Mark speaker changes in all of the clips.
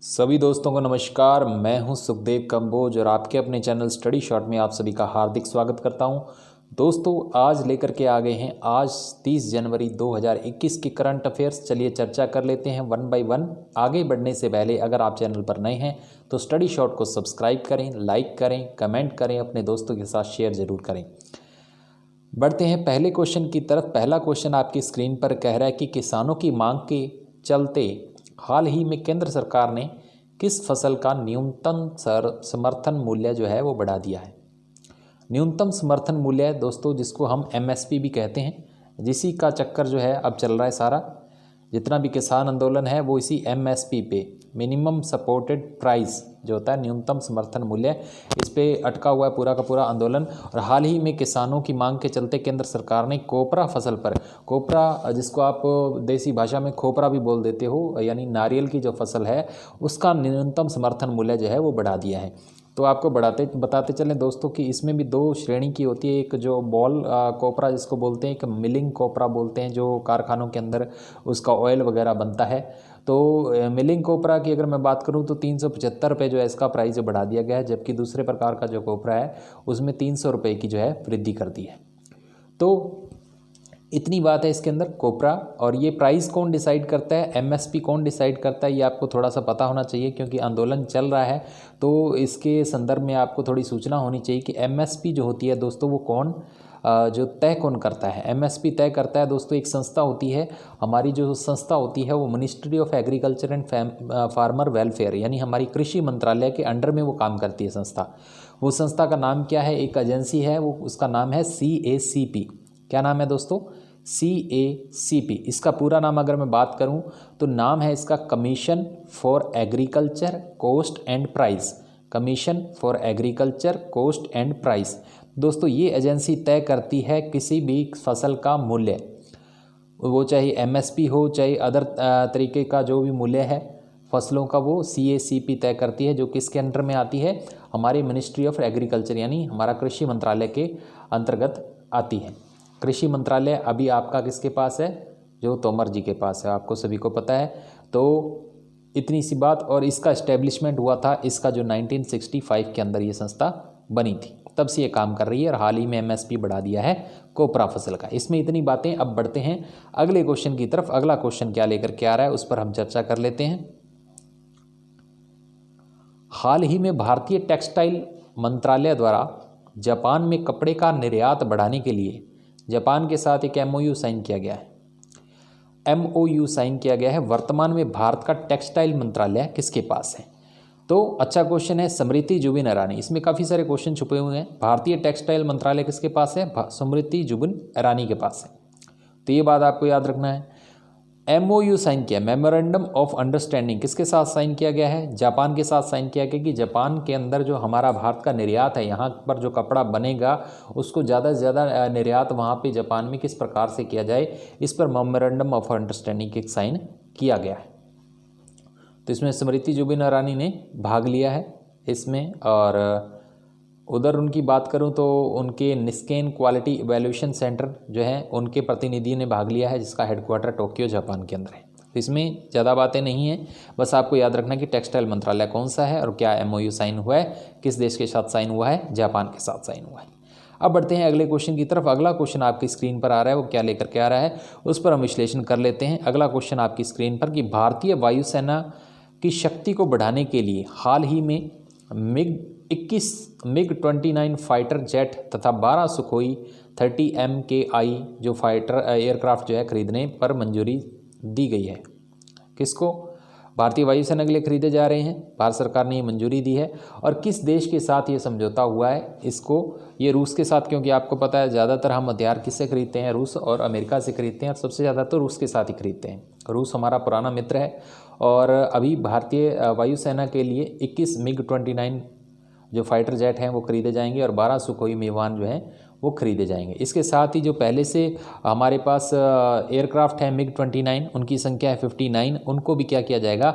Speaker 1: सभी दोस्तों को नमस्कार। मैं हूं सुखदेव कंबोज और आपके अपने चैनल स्टडी शॉर्ट में आप सभी का हार्दिक स्वागत करता हूं। दोस्तों आज लेकर के आ गए हैं आज 30 जनवरी 2021 के करंट अफेयर्स। चलिए चर्चा कर लेते हैं वन बाय वन। आगे बढ़ने से पहले अगर आप चैनल पर नए हैं तो स्टडी शॉर्ट को सब्सक्राइब करें, लाइक करें, कमेंट करें, अपने दोस्तों के साथ शेयर ज़रूर करें। बढ़ते हैं पहले क्वेश्चन की तरफ। पहला क्वेश्चन आपकी स्क्रीन पर कह रहा है कि किसानों की मांग के चलते हाल ही में केंद्र सरकार ने किस फसल का न्यूनतम समर्थन मूल्य जो है वो बढ़ा दिया है। न्यूनतम समर्थन मूल्य दोस्तों जिसको हम एमएसपी भी कहते हैं, जिसी का चक्कर जो है अब चल रहा है। सारा जितना भी किसान आंदोलन है वो इसी एमएसपी पे, मिनिमम सपोर्टेड प्राइस जो होता है, न्यूनतम समर्थन मूल्य, इस पे अटका हुआ है पूरा का पूरा आंदोलन। और हाल ही में किसानों की मांग के चलते केंद्र सरकार ने कोपरा फसल पर, कोपरा जिसको आप देसी भाषा में खोपरा भी बोल देते हो, यानी नारियल की जो फसल है उसका न्यूनतम समर्थन मूल्य जो है वो बढ़ा दिया है। तो आपको बताते चलें दोस्तों कि इसमें भी दो श्रेणी की होती है। एक जो बॉल कोपरा जिसको बोलते हैं, एक मिलिंग कोपरा बोलते हैं, जो कारखानों के अंदर उसका ऑयल वगैरह बनता है। तो मिलिंग कोपरा की अगर मैं बात करूं तो 375 रुपये जो है इसका प्राइस बढ़ा दिया गया है, जबकि दूसरे प्रकार का जो कोपरा है उसमें 300 रुपये की जो है वृद्धि कर दी है। तो इतनी बात है इसके अंदर कोपरा। और ये प्राइस कौन डिसाइड करता है, एमएसपी कौन डिसाइड करता है, ये आपको थोड़ा सा पता होना चाहिए, क्योंकि आंदोलन चल रहा है तो इसके संदर्भ में आपको थोड़ी सूचना होनी चाहिए कि एमएसपी जो होती है दोस्तों वो कौन जो तय कौन करता है। एमएसपी तय करता है दोस्तों एक संस्था होती है। हमारी जो संस्था होती है वो ministry of agriculture and farmer welfare, यानी हमारी कृषि मंत्रालय के अंडर में वो काम करती है संस्था। वो संस्था का नाम क्या है, एक एजेंसी है, वो उसका नाम है CACP। क्या नाम है दोस्तों, CACP। इसका पूरा नाम अगर मैं बात करूं तो नाम है इसका commission for agriculture cost and price. Commission for agriculture cost and price. दोस्तों ये एजेंसी तय करती है किसी भी फसल का मूल्य, वो चाहे एमएसपी हो चाहे अदर तरीके का जो भी मूल्य है फसलों का, वो CACP तय करती है, जो किसके अंडर में आती है, हमारे मिनिस्ट्री ऑफ एग्रीकल्चर यानी हमारा कृषि मंत्रालय के अंतर्गत आती है। कृषि मंत्रालय अभी आपका किसके पास है, जो तोमर जी के पास है, आपको सभी को पता है। तो इतनी सी बात। और इसका इस्टेब्लिशमेंट हुआ था इसका जो 1965 के अंदर ये संस्था बनी थी, तब से ये काम कर रही है। और हाल ही में एमएसपी बढ़ा दिया है कोपरा फसल का। इसमें इतनी बातें। अब बढ़ते हैं अगले क्वेश्चन की तरफ। अगला क्वेश्चन क्या लेकर के आ रहा है उस पर हम चर्चा कर लेते हैं। हाल ही में भारतीय टेक्सटाइल मंत्रालय द्वारा जापान में कपड़े का निर्यात बढ़ाने के लिए जापान के साथ एक MOU साइन किया गया है। MOU साइन किया गया है। वर्तमान में भारत का टेक्सटाइल मंत्रालय किसके पास है? तो अच्छा क्वेश्चन है, स्मृति जुबिन ईरानी। इसमें काफ़ी सारे क्वेश्चन छुपे हुए हैं। भारतीय टेक्सटाइल मंत्रालय किसके पास है? स्मृति जुबिन ईरानी के पास है। तो ये बात आपको याद रखना है। MOU साइन किया, मेमोरेंडम ऑफ अंडरस्टैंडिंग, किसके साथ साइन किया गया है? जापान के साथ साइन किया गया कि जापान के अंदर जो हमारा भारत का निर्यात है, यहाँ पर जो कपड़ा बनेगा उसको ज़्यादा से ज़्यादा निर्यात वहाँ पे जापान में किस प्रकार से किया जाए, इस पर मेमोरेंडम ऑफ अंडरस्टैंडिंग के साइन किया गया है। तो इसमें स्मृति जुबिन ईरानी ने भाग लिया है इसमें। और उधर उनकी बात करूं तो उनके निस्केन क्वालिटी इवैल्यूएशन सेंटर जो है उनके प्रतिनिधि ने भाग लिया है, जिसका हेडक्वार्टर टोक्यो जापान के अंदर है। तो इसमें ज़्यादा बातें नहीं हैं, बस आपको याद रखना कि टेक्सटाइल मंत्रालय कौन सा है और क्या MOU साइन हुआ है, किस देश के साथ साइन हुआ है, जापान के साथ साइन हुआ है। अब बढ़ते हैं अगले क्वेश्चन की तरफ। अगला क्वेश्चन आपकी स्क्रीन पर आ रहा है, वो क्या लेकर के आ रहा है उस पर हम विश्लेषण कर लेते हैं। अगला क्वेश्चन आपकी स्क्रीन पर कि भारतीय वायुसेना की शक्ति को बढ़ाने के लिए हाल ही में MiG-29 फाइटर जेट तथा 12 सुखोई 30 MKI जो फाइटर एयरक्राफ्ट जो है खरीदने पर मंजूरी दी गई है। किसको? भारतीय वायुसेना के लिए खरीदे जा रहे हैं, भारत सरकार ने ये मंजूरी दी है। और किस देश के साथ ये समझौता हुआ है? इसको ये रूस के साथ, क्योंकि आपको पता है ज़्यादातर हम हथियार किससे खरीदते हैं, रूस और अमेरिका से खरीदते हैं, और सबसे ज़्यादा तो रूस के साथ ही खरीदते हैं। रूस हमारा पुराना मित्र है। और अभी भारतीय वायुसेना के लिए 21 MiG-29 जो फाइटर जेट हैं वो खरीदे जाएंगे और 12 सुखोई विमान जो हैं वो खरीदे जाएंगे। इसके साथ ही जो पहले से हमारे पास एयरक्राफ्ट हैं MiG-29, उनकी संख्या है 59, उनको भी क्या किया जाएगा,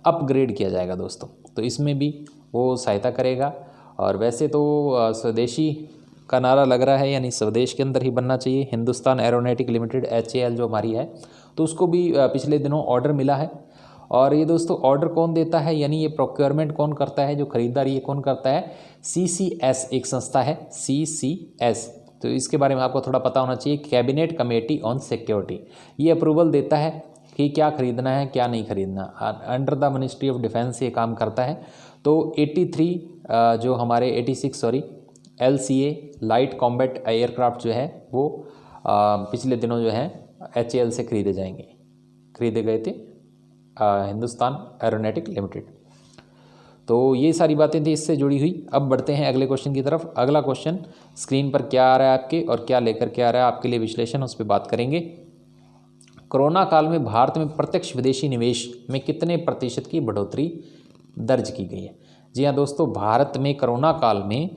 Speaker 1: अपग्रेड किया जाएगा दोस्तों। तो इसमें भी वो सहायता करेगा। और वैसे तो स्वदेशी का नारा लग रहा है, यानी स्वदेश के अंदर ही बनना चाहिए। हिंदुस्तान एरोनॉटिक लिमिटेड HAL जो हमारी है, तो उसको भी पिछले दिनों ऑर्डर मिला है और ये दोस्तों ऑर्डर कौन देता है, यानी ये प्रोक्योरमेंट कौन करता है, जो खरीदारी ये कौन करता है, CCS एक संस्था है, CCS। तो इसके बारे में आपको थोड़ा पता होना चाहिए, कैबिनेट कमेटी ऑन सिक्योरिटी, ये अप्रूवल देता है कि क्या खरीदना है क्या नहीं खरीदना, under the ministry of defence ये काम करता है। तो 83 जो हमारे 86 sorry LCA light combat aircraft जो है वो पिछले दिनों जो है HAL से खरीदे गए थे, हिंदुस्तान एरोनॉटिक लिमिटेड। तो ये सारी बातें थी इससे जुड़ी हुई। अब बढ़ते हैं अगले क्वेश्चन की तरफ। अगला क्वेश्चन स्क्रीन पर क्या आ रहा है आपके और क्या लेकर के आ रहा है आपके लिए विश्लेषण, उस पर बात करेंगे। कोरोना काल में भारत में प्रत्यक्ष विदेशी निवेश में कितने प्रतिशत की बढ़ोतरी दर्ज की गई है। जी हाँ दोस्तों, भारत में कोरोना काल में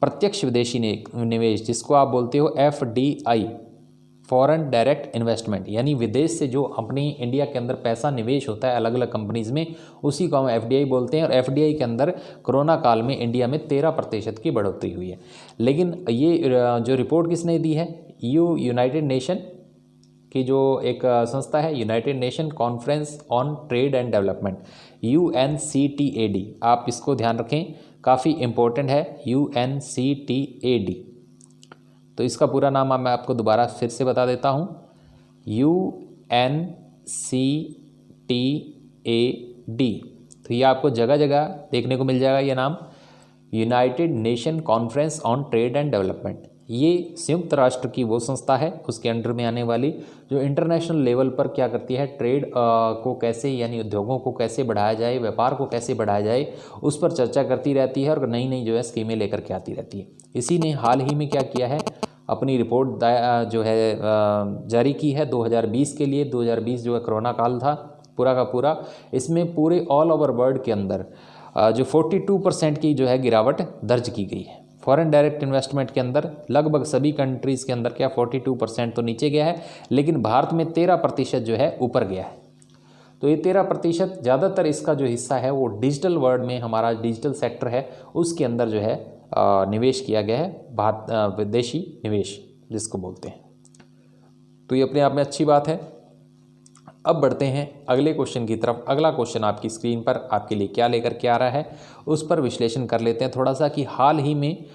Speaker 1: प्रत्यक्ष विदेशी निवेश, जिसको आप बोलते हो FDI, फॉरेन डायरेक्ट इन्वेस्टमेंट, यानी विदेश से जो अपनी इंडिया के अंदर पैसा निवेश होता है अलग अलग कंपनीज़ में, उसी को हम FDI बोलते हैं। और FDI के अंदर कोरोना काल में इंडिया में 13% की बढ़ोतरी हुई है। लेकिन ये जो रिपोर्ट किसने दी है, यूनाइटेड नेशन की जो एक संस्था है, United nation conference on trade and development, UNCTAD, आप इसको ध्यान रखें, काफ़ी इम्पोर्टेंट है, UNCTAD। तो इसका पूरा नाम मैं आपको दोबारा फिर से बता देता हूँ, UNCTAD। तो ये आपको जगह जगह देखने को मिल जाएगा ये नाम, United nation conference on trade and development. ये संयुक्त राष्ट्र की वो संस्था है, उसके अंडर में आने वाली, जो इंटरनेशनल लेवल पर क्या करती है, ट्रेड को कैसे, यानी उद्योगों को कैसे बढ़ाया जाए, व्यापार को कैसे बढ़ाया जाए, उस पर चर्चा करती रहती है और नई नई जो है स्कीमें लेकर के आती रहती है। इसी ने हाल ही में क्या किया है, अपनी रिपोर्ट जो है जारी की है 2020 के लिए। 2020 जो है कोरोना काल था पूरा का पूरा, इसमें पूरे ऑल ओवर वर्ल्ड के अंदर जो 42% की जो है गिरावट दर्ज की गई है। फॉरेन डायरेक्ट इन्वेस्टमेंट के अंदर लगभग सभी कंट्रीज़ के अंदर क्या 42% तो नीचे गया है, लेकिन भारत में 13% जो है ऊपर गया है। तो ये 13% ज़्यादातर इसका जो हिस्सा है वो डिजिटल वर्ल्ड में, हमारा डिजिटल सेक्टर है उसके अंदर जो है निवेश किया गया है, विदेशी निवेश जिसको बोलते हैं। तो ये अपने आप में अच्छी बात है। अब बढ़ते हैं अगले क्वेश्चन की तरफ। अगला क्वेश्चन आपकी स्क्रीन पर आपके लिए क्या लेकर के आ रहा है, उस पर विश्लेषण कर लेते हैं थोड़ा सा, कि हाल ही में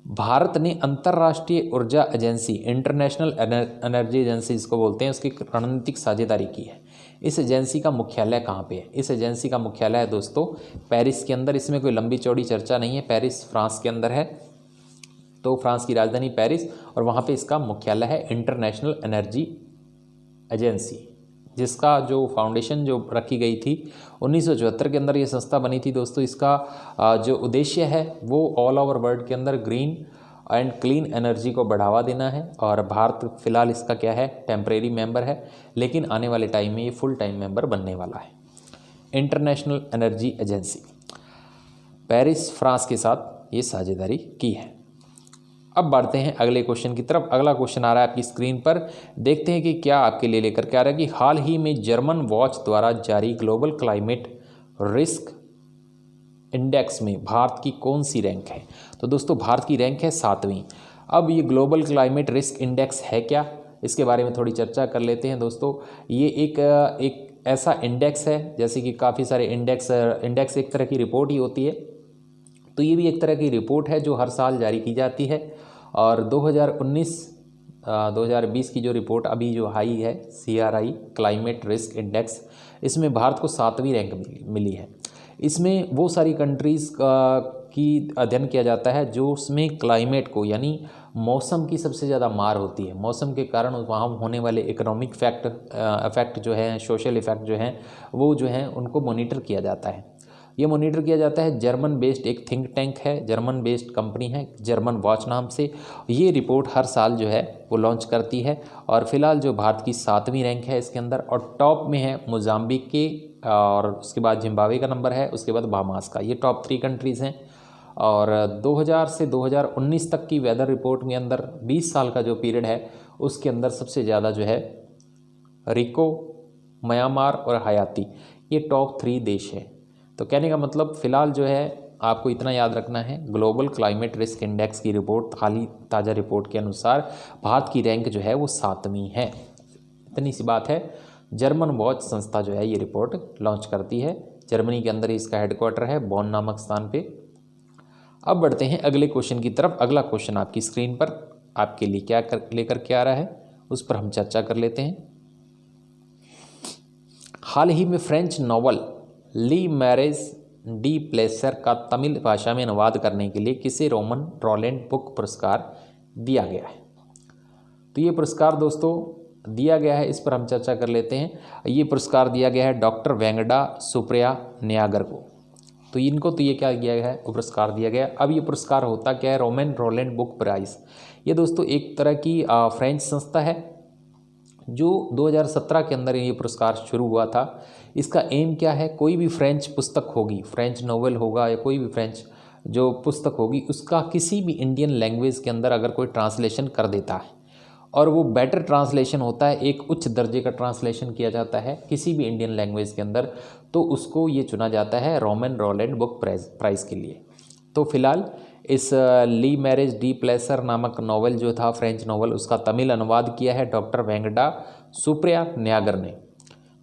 Speaker 1: भारत ने अंतर्राष्ट्रीय ऊर्जा एजेंसी, इंटरनेशनल एनर्जी एजेंसी जिसको बोलते हैं, उसकी रणनीतिक साझेदारी की है। इस एजेंसी का मुख्यालय कहाँ पे है? इस एजेंसी का मुख्यालय है दोस्तों पेरिस के अंदर। इसमें कोई लंबी चौड़ी चर्चा नहीं है, पेरिस फ्रांस के अंदर है। तो फ्रांस की राजधानी पेरिस, और वहाँ पे इसका मुख्यालय है इंटरनेशनल एनर्जी एजेंसी, जिसका जो फाउंडेशन जो रखी गई थी 1974 के अंदर ये संस्था बनी थी दोस्तों। इसका जो उद्देश्य है वो ऑल ओवर वर्ल्ड के अंदर ग्रीन एंड क्लीन एनर्जी को बढ़ावा देना है। और भारत फिलहाल इसका क्या है, टेम्परेरी मेंबर है, लेकिन आने वाले टाइम में ये फुल टाइम मेंबर बनने वाला है। International energy agency, Paris France के साथ ये साझेदारी की है। अब बढ़ते हैं अगले क्वेश्चन की तरफ। अगला क्वेश्चन आ रहा है आपकी स्क्रीन पर, देखते हैं कि क्या आपके लिए लेकर के आ रहा है, कि हाल ही में जर्मन वॉच द्वारा जारी ग्लोबल क्लाइमेट रिस्क इंडेक्स में भारत की कौन सी रैंक है। तो दोस्तों भारत की रैंक है 7वीं। अब ये ग्लोबल क्लाइमेट रिस्क इंडेक्स है क्या, इसके बारे में थोड़ी चर्चा कर लेते हैं दोस्तों। ये एक ऐसा इंडेक्स है, जैसे कि काफ़ी सारे इंडेक्स एक तरह की रिपोर्ट ही होती है, तो ये भी एक तरह की रिपोर्ट है जो हर साल जारी की जाती है। और 2019-2020 की जो रिपोर्ट अभी जो आई है, CRI क्लाइमेट रिस्क इंडेक्स, इसमें भारत को 7वीं रैंक मिली है। इसमें वो सारी कंट्रीज़ की अध्ययन किया जाता है जो उसमें क्लाइमेट को, यानी मौसम की सबसे ज़्यादा मार होती है, मौसम के कारण वहाँ होने वाले इकोनॉमिक इफेक्ट जो है, सोशल इफेक्ट जो हैं, वो जो हैं उनको मॉनिटर किया जाता है। ये मॉनिटर किया जाता है, जर्मन बेस्ड एक थिंक टैंक है, जर्मन बेस्ड कंपनी है, जर्मन वॉच नाम से। ये रिपोर्ट हर साल जो है वो लॉन्च करती है। और फिलहाल जो भारत की 7वीं रैंक है इसके अंदर, और टॉप में है मोजाम्बिक के, और उसके बाद जिम्बाब्वे का नंबर है, उसके बाद बहामास का। ये टॉप 3 कंट्रीज़ हैं। और 2000 से 2019 तक की वेदर रिपोर्ट के अंदर 20 साल का जो पीरियड है उसके अंदर सबसे ज़्यादा जो है रिको, म्यांमार और हयाती, ये टॉप 3 देश है। तो कहने का मतलब फ़िलहाल जो है आपको इतना याद रखना है, ग्लोबल क्लाइमेट रिस्क इंडेक्स की रिपोर्ट, हाली ताज़ा रिपोर्ट के अनुसार भारत की रैंक जो है वो 7वीं है। इतनी सी बात है। जर्मन वॉच संस्था जो है ये रिपोर्ट लॉन्च करती है। जर्मनी के अंदर इसका हेडक्वार्टर है, बॉन नामक स्थान पे। अब बढ़ते हैं अगले क्वेश्चन की तरफ। अगला क्वेश्चन आपकी स्क्रीन पर आपके लिए क्या लेकर के आ रहा है, उस पर हम चर्चा कर लेते हैं। हाल ही में फ्रेंच नॉवल ली मैरेज डी प्लेसर का तमिल भाषा में अनुवाद करने के लिए किसे रोमन रोलैंड बुक पुरस्कार दिया गया है। तो ये पुरस्कार दोस्तों दिया गया है, इस पर हम चर्चा कर लेते हैं। ये पुरस्कार दिया गया है डॉक्टर वेंकटा सुप्रिया न्यागर को। तो इनको तो ये क्या किया गया है, पुरस्कार दिया गया। अब ये पुरस्कार होता क्या है, रोमन रोलैंड बुक प्राइज़। ये दोस्तों एक तरह की फ्रेंच संस्था है जो 2017 के अंदर ये पुरस्कार शुरू हुआ था। इसका एम क्या है, कोई भी फ्रेंच पुस्तक होगी, फ्रेंच नोवेल होगा या कोई भी फ्रेंच जो पुस्तक होगी, उसका किसी भी इंडियन लैंग्वेज के अंदर अगर कोई ट्रांसलेशन कर देता है और वो बेटर ट्रांसलेशन होता है, एक उच्च दर्जे का ट्रांसलेशन किया जाता है किसी भी इंडियन लैंग्वेज के अंदर, तो उसको ये चुना जाता है रोमन रोलैंड बुक प्राइज़ के लिए। तो फिलहाल इस ली मैरेज डी प्लेसर नामक नॉवल जो था, फ्रेंच नॉवल, उसका तमिल अनुवाद किया है डॉक्टर वेंकटा सुप्रिया न्यागर ने।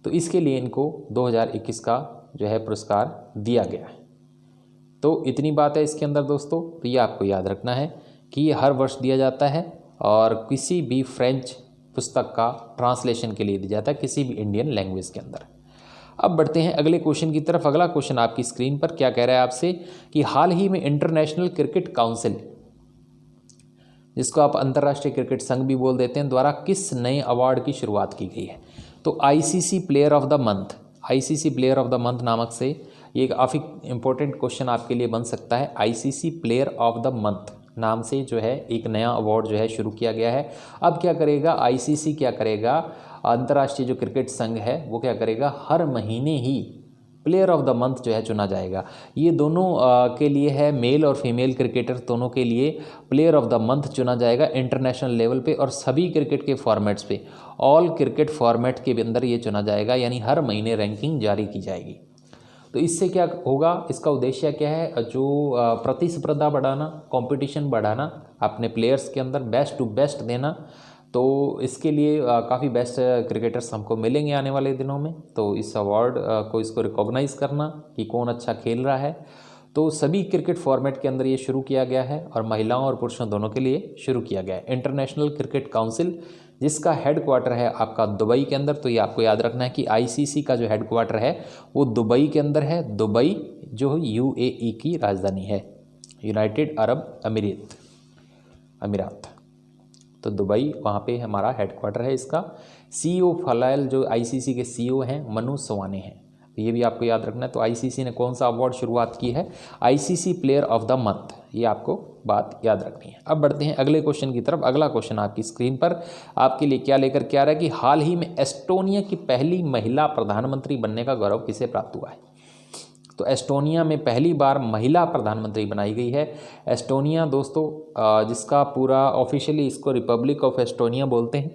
Speaker 1: तो इसके लिए इनको 2021 का जो है पुरस्कार दिया गया है। तो इतनी बात है इसके अंदर दोस्तों। तो ये आपको याद रखना है कि ये हर वर्ष दिया जाता है और किसी भी फ्रेंच पुस्तक का ट्रांसलेशन के लिए दिया जाता है किसी भी इंडियन लैंग्वेज के अंदर। अब बढ़ते हैं अगले क्वेश्चन की तरफ। अगला क्वेश्चन आपकी स्क्रीन पर क्या कह रहा है आपसे कि हाल ही में इंटरनेशनल क्रिकेट काउंसिल, जिसको आप अंतर्राष्ट्रीय क्रिकेट संघ भी बोल देते हैं, द्वारा किस नए अवार्ड की शुरुआत की गई है। तो ICC player of the month, ICC player of the month नामक से ये काफ़ी इंपॉर्टेंट क्वेश्चन आपके लिए बन सकता है। ICC player of the month नाम से जो है एक नया अवार्ड जो है शुरू किया गया है। अब क्या करेगा आईसीसी, क्या करेगा अंतर्राष्ट्रीय जो क्रिकेट संघ है वो क्या करेगा, हर महीने ही प्लेयर ऑफ द मंथ जो है चुना जाएगा। ये दोनों के लिए है, मेल और फीमेल क्रिकेटर दोनों के लिए प्लेयर ऑफ द मंथ चुना जाएगा इंटरनेशनल लेवल पे, और सभी क्रिकेट के फॉर्मेट्स पे, ऑल क्रिकेट फॉर्मेट के अंदर ये चुना जाएगा, यानी हर महीने रैंकिंग जारी की जाएगी। तो इससे क्या होगा, इसका उद्देश्य क्या है, जो प्रतिस्पर्धा बढ़ाना, कंपटीशन बढ़ाना, अपने प्लेयर्स के अंदर बेस्ट टू बेस्ट देना। तो इसके लिए काफ़ी बेस्ट क्रिकेटर्स हमको मिलेंगे आने वाले दिनों में। तो इस अवार्ड को, इसको रिकॉग्नाइज़ करना कि कौन अच्छा खेल रहा है, तो सभी क्रिकेट फॉर्मेट के अंदर ये शुरू किया गया है और महिलाओं और पुरुषों दोनों के लिए शुरू किया गया है। इंटरनेशनल क्रिकेट काउंसिल, जिसका हेडक्वार्टर है आपका दुबई के अंदर। तो ये आपको याद रखना है कि आईसीसी का जो हेडक्वार्टर है वो दुबई के अंदर है। दुबई जो यूएई की राजधानी है, यूनाइटेड अरब अमीरात। तो दुबई वहाँ पे हमारा हेडक्वार्टर है इसका। सीईओ फिलहाल जो आईसीसी के सीईओ हैं मनु सवाने हैं, ये भी आपको याद रखना है। तो आईसीसी ने कौन सा अवार्ड शुरुआत की है, ICC player of the month, ये आपको बात याद रखनी है। अब बढ़ते हैं अगले क्वेश्चन की तरफ। अगला क्वेश्चन आपकी स्क्रीन पर आपके लिए क्या लेकर के आ रहा है कि हाल ही में एस्टोनिया की पहली महिला प्रधानमंत्री बनने का गौरव किसे प्राप्त हुआ है। तो एस्टोनिया में पहली बार महिला प्रधानमंत्री बनाई गई है। एस्टोनिया दोस्तों, जिसका पूरा ऑफिशियली इसको रिपब्लिक ऑफ एस्टोनिया बोलते हैं,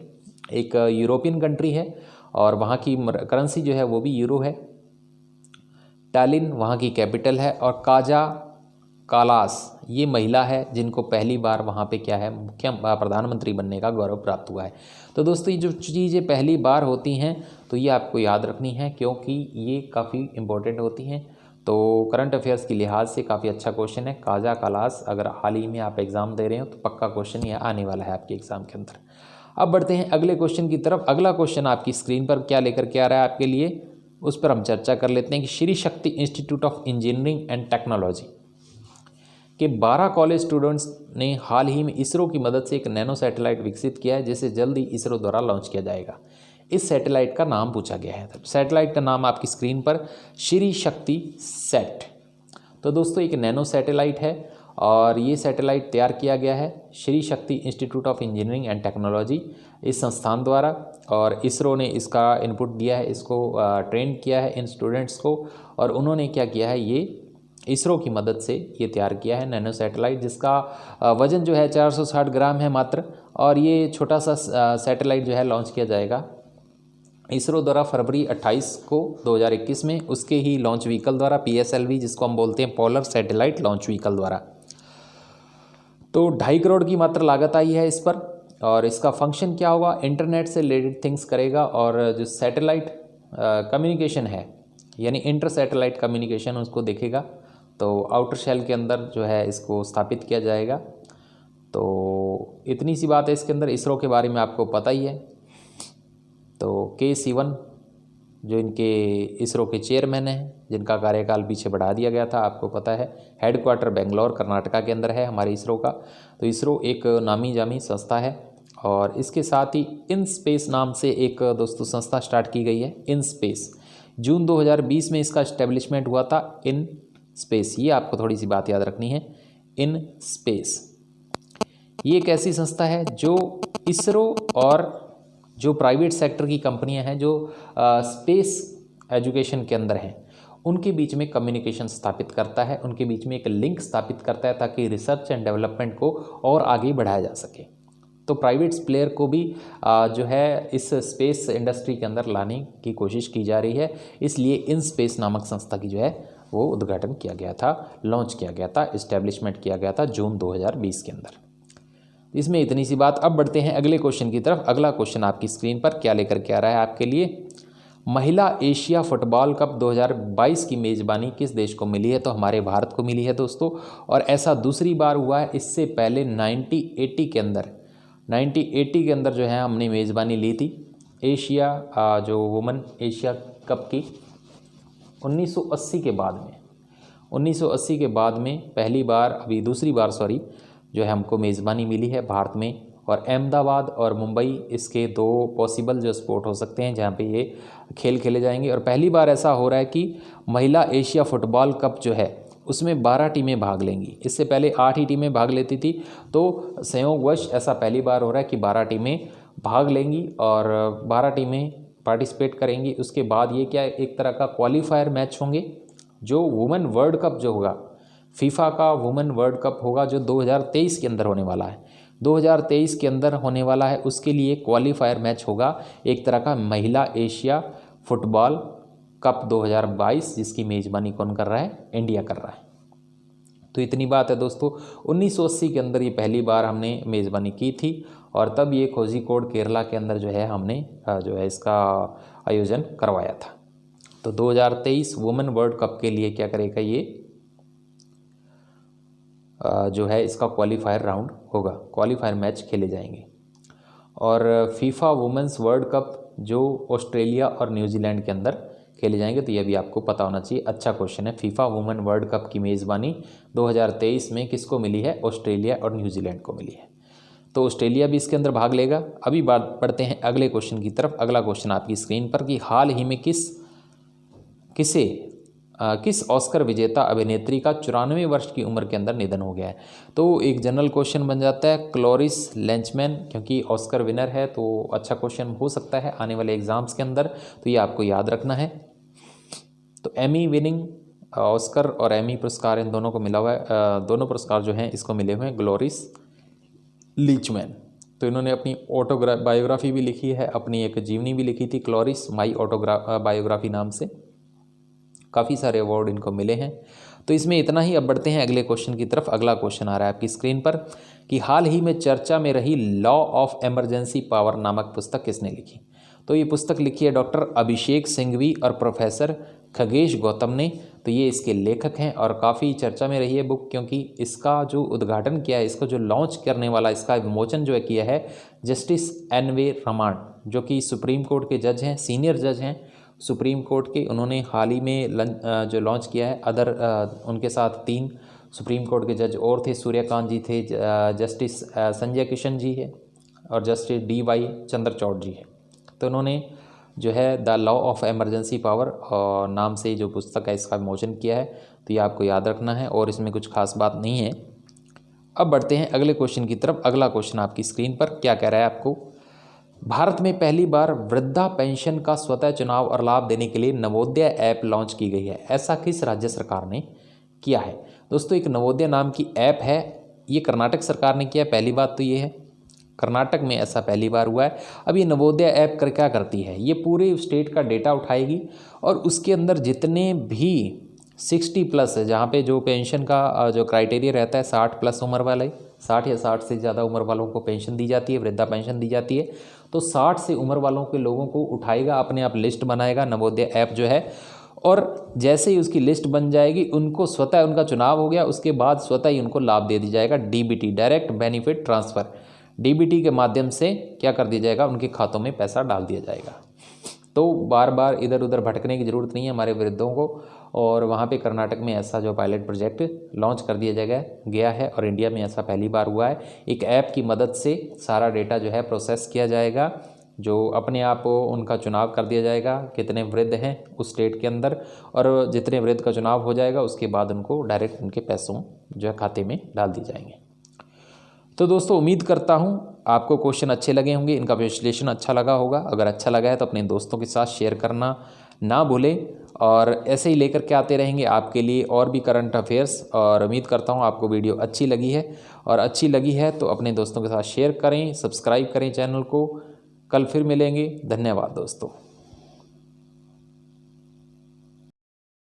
Speaker 1: एक यूरोपियन कंट्री है और वहाँ की करेंसी जो है वो भी यूरो है। टालिन वहाँ की कैपिटल है और काजा कालास ये महिला है जिनको पहली बार वहाँ पे क्या है, मुख्य प्रधानमंत्री बनने का गौरव प्राप्त हुआ है। तो दोस्तों ये जो चीज़ें पहली बार होती हैं तो ये आपको याद रखनी है, क्योंकि ये काफ़ी इम्पोर्टेंट होती हैं। तो करंट अफेयर्स के लिहाज से काफ़ी अच्छा क्वेश्चन है। काजा कालास, अगर हाल ही में आप एग्ज़ाम दे रहे हो तो पक्का क्वेश्चन ये आने वाला है आपके एग्ज़ाम के अंदर। अब बढ़ते हैं अगले क्वेश्चन की तरफ। अगला क्वेश्चन आपकी स्क्रीन पर क्या लेकर के आ रहा है आपके लिए, उस पर हम चर्चा कर लेते हैं कि Shri Shakti institute of engineering and technology के 12 कॉलेज स्टूडेंट्स ने हाल ही में इसरो की मदद से एक नैनो सैटेलाइट विकसित किया है, जिसे जल्द ही इसरो द्वारा लॉन्च किया जाएगा। इस सैटेलाइट का नाम पूछा गया है। सैटेलाइट का नाम आपकी स्क्रीन पर श्री शक्ति सैट। तो दोस्तों एक नैनो सैटेलाइट है और ये सैटेलाइट तैयार किया गया है Shri Shakti institute of engineering and technology इस संस्थान द्वारा, और इसरो ने इसका इनपुट दिया है, इसको ट्रेन किया है इन स्टूडेंट्स को, और उन्होंने क्या किया है, ये इसरो की मदद से ये तैयार किया है नैनो सैटेलाइट, जिसका वज़न जो है 460 ग्राम है मात्र। और ये छोटा सा सैटेलाइट जो है लॉन्च किया जाएगा इसरो द्वारा फरवरी 28 को 2021 में, उसके ही लॉन्च व्हीकल द्वारा, PSLV जिसको हम बोलते हैं पोलर सैटेलाइट लॉन्च व्हीकल द्वारा। तो 2.5 करोड़ की मात्र लागत आई है इस पर, और इसका फंक्शन क्या होगा, इंटरनेट से रिलेटेड थिंग्स करेगा और जो सैटेलाइट कम्युनिकेशन है यानी इंटर सैटेलाइट कम्युनिकेशन उसको देखेगा। तो आउटर शेल के अंदर जो है इसको स्थापित किया जाएगा। तो इतनी सी बात है इसके अंदर। इसरो के बारे में आपको पता ही है। तो K. Sivan जो इनके इसरो के चेयरमैन हैं, जिनका कार्यकाल पीछे बढ़ा दिया गया था, आपको पता है। हेडक्वार्टर बेंगलोर कर्नाटका के अंदर है हमारे इसरो का। तो इसरो एक नामी जामी संस्था है और इसके साथ ही इन स्पेस नाम से एक दोस्तों संस्था स्टार्ट की गई है, इन स्पेस। जून 2020 में इसका इस्टेब्लिशमेंट हुआ था, इन स्पेस। ये आपको थोड़ी सी बात याद रखनी है, इन स्पेस। ये एक ऐसी संस्था है जो इसरो और जो प्राइवेट सेक्टर की कंपनियां हैं जो स्पेस एजुकेशन के अंदर हैं, उनके बीच में कम्युनिकेशन स्थापित करता है, उनके बीच में एक लिंक स्थापित करता है ताकि रिसर्च एंड डेवलपमेंट को और आगे बढ़ाया जा सके। तो प्राइवेट प्लेयर को भी जो है इस स्पेस इंडस्ट्री के अंदर लाने की कोशिश की जा रही है। इसलिए इन स्पेस नामक संस्था की जो है वो उद्घाटन किया गया था, लॉन्च किया गया था, इस्टेब्लिशमेंट किया गया था जून 2020 के अंदर। इसमें इतनी सी बात। अब बढ़ते हैं अगले क्वेश्चन की तरफ। अगला क्वेश्चन आपकी स्क्रीन पर क्या लेकर के आ रहा है आपके लिए, महिला एशिया फुटबॉल कप 2022 की मेज़बानी किस देश को मिली है? तो हमारे भारत को मिली है दोस्तों। और ऐसा दूसरी बार हुआ है, इससे पहले 1980 के अंदर जो है हमने मेज़बानी ली थी एशिया जो वुमेन एशिया कप की 1980 के बाद में पहली बार, अभी दूसरी बार सॉरी, जो है हमको मेज़बानी मिली है भारत में। और अहमदाबाद और मुंबई इसके दो पॉसिबल जो स्पोर्ट हो सकते हैं जहाँ पे ये खेल खेले जाएंगे। और पहली बार ऐसा हो रहा है कि महिला एशिया फुटबॉल कप जो है उसमें 12 टीमें भाग लेंगी। इससे पहले 8 ही टीमें भाग लेती थी। तो संयोगवश ऐसा पहली बार हो रहा है कि 12 टीमें भाग लेंगी और 12 टीमें पार्टिसिपेट करेंगी। उसके बाद ये क्या एक तरह का क्वालिफायर मैच होंगे। जो वुमेन वर्ल्ड कप जो होगा, फीफा का वुमेन वर्ल्ड कप होगा जो 2023 के अंदर होने वाला है, 2023 के अंदर होने वाला है, उसके लिए क्वालिफायर मैच होगा एक तरह का महिला एशिया फुटबॉल कप 2022, जिसकी मेज़बानी कौन कर रहा है? इंडिया कर रहा है। तो इतनी बात है दोस्तों। 1980 के अंदर ये पहली बार हमने मेज़बानी की थी और तब ये कोझिकोड केरला के अंदर जो है हमने जो है इसका आयोजन करवाया था। तो 2023 वुमेन वर्ल्ड कप के लिए क्या करेगा, ये जो है इसका क्वालिफायर राउंड होगा, क्वालिफायर मैच खेले जाएंगे। और फीफा वुमेंस वर्ल्ड कप जो ऑस्ट्रेलिया और न्यूजीलैंड के अंदर खेले जाएंगे। तो ये भी आपको पता होना चाहिए, अच्छा क्वेश्चन है। फीफा वुमेन वर्ल्ड कप की मेज़बानी 2023 में किसको मिली है? ऑस्ट्रेलिया और न्यूजीलैंड को मिली है। तो ऑस्ट्रेलिया भी इसके अंदर भाग लेगा। अभी बात पढ़ते हैं अगले क्वेश्चन की तरफ। अगला क्वेश्चन आपकी स्क्रीन पर कि हाल ही में किस ऑस्कर विजेता अभिनेत्री का 94 वर्ष की उम्र के अंदर निधन हो गया है? तो एक जनरल क्वेश्चन बन जाता है, क्लोरिस लेंचमैन, क्योंकि ऑस्कर विनर है तो अच्छा क्वेश्चन हो सकता है आने वाले एग्जाम्स के अंदर। तो ये आपको याद रखना है। तो एमी विनिंग ऑस्कर और एमी पुरस्कार इन दोनों को मिला हुआ है। दोनों पुरस्कार जो हैं इसको मिले हुए हैं ग्लोरिस लीचमैन। तो इन्होंने अपनी बायोग्राफी भी लिखी है, अपनी एक जीवनी भी लिखी थी, क्लोरिस माई बायोग्राफी नाम से। काफ़ी सारे अवार्ड इनको मिले हैं। तो इसमें इतना ही। अब बढ़ते हैं अगले क्वेश्चन की तरफ। अगला क्वेश्चन आ रहा है आपकी स्क्रीन पर कि हाल ही में चर्चा में रही लॉ ऑफ इमरजेंसी पावर नामक पुस्तक किसने लिखी? तो ये पुस्तक लिखी है डॉक्टर अभिषेक सिंघवी और प्रोफेसर खगेश गौतम ने। तो ये इसके लेखक हैं और काफ़ी चर्चा में रही है बुक, क्योंकि इसका जो उद्घाटन किया है, इसको जो लॉन्च करने वाला, इसका विमोचन जो है किया है जस्टिस एन.वे. रमण, जो कि सुप्रीम कोर्ट के जज हैं, सीनियर जज हैं सुप्रीम कोर्ट के। उन्होंने हाल ही में जो लॉन्च किया है। उनके साथ 3 सुप्रीम कोर्ट के जज और थे, सूर्यकांत जी थे, जस्टिस संजय किशन जी है और जस्टिस D.Y. चंद्रचूड़ जी है। तो उन्होंने जो है the law of emergency power नाम से जो पुस्तक है इसका विमोचन किया है। तो ये आपको याद रखना है और इसमें कुछ खास बात नहीं है। अब बढ़ते हैं अगले क्वेश्चन की तरफ। अगला क्वेश्चन आपकी स्क्रीन पर क्या कह रहा है आपको, भारत में पहली बार वृद्धा पेंशन का स्वतः चुनाव और लाभ देने के लिए नवोदय ऐप लॉन्च की गई है। ऐसा किस राज्य सरकार ने किया है? दोस्तों एक नवोदय नाम की ऐप है, ये कर्नाटक सरकार ने किया है। पहली बात तो ये है, कर्नाटक में ऐसा पहली बार हुआ है। अब ये नवोदय ऐप कर क्या करती है, ये पूरे स्टेट का डेटा उठाएगी और उसके अंदर जितने भी 60+ है, जहाँ पे जो पेंशन का जो क्राइटेरिया रहता है 60+ उम्र वाले, 60 या 60 से ज़्यादा उम्र वालों को पेंशन दी जाती है, वृद्धा पेंशन दी जाती है। तो 60 से उम्र वालों के लोगों को उठाएगा, अपने आप लिस्ट बनाएगा नवोदय ऐप जो है, और जैसे ही उसकी लिस्ट बन जाएगी उनको स्वतः, उनका चुनाव हो गया उसके बाद स्वतः ही उनको लाभ दे दी जाएगा। DBT, direct benefit transfer, DBT के माध्यम से क्या कर दिया जाएगा, उनके खातों में पैसा डाल दिया जाएगा। तो बार बार इधर उधर भटकने की ज़रूरत नहीं है हमारे वृद्धों को। और वहाँ पे कर्नाटक में ऐसा जो पायलट प्रोजेक्ट लॉन्च कर दिया गया है और इंडिया में ऐसा पहली बार हुआ है। एक ऐप की मदद से सारा डेटा जो है प्रोसेस किया जाएगा, जो अपने आप उनका चुनाव कर दिया जाएगा कितने वृद्ध हैं उस स्टेट के अंदर, और जितने वृद्ध का चुनाव हो जाएगा उसके बाद उनको डायरेक्ट उनके पैसों जो है खाते में डाल दिए जाएंगे। तो दोस्तों उम्मीद करता हूँ आपको क्वेश्चन अच्छे लगे होंगे, इनका विश्लेषण अच्छा लगा होगा। अगर अच्छा लगा है तो अपने दोस्तों के साथ शेयर करना ना भूलें, और ऐसे ही लेकर के आते रहेंगे आपके लिए और भी करंट अफेयर्स। और उम्मीद करता हूँ आपको वीडियो अच्छी लगी है, और अच्छी लगी है तो अपने दोस्तों के साथ शेयर करें, सब्सक्राइब करें चैनल को। कल फिर मिलेंगे, धन्यवाद दोस्तों।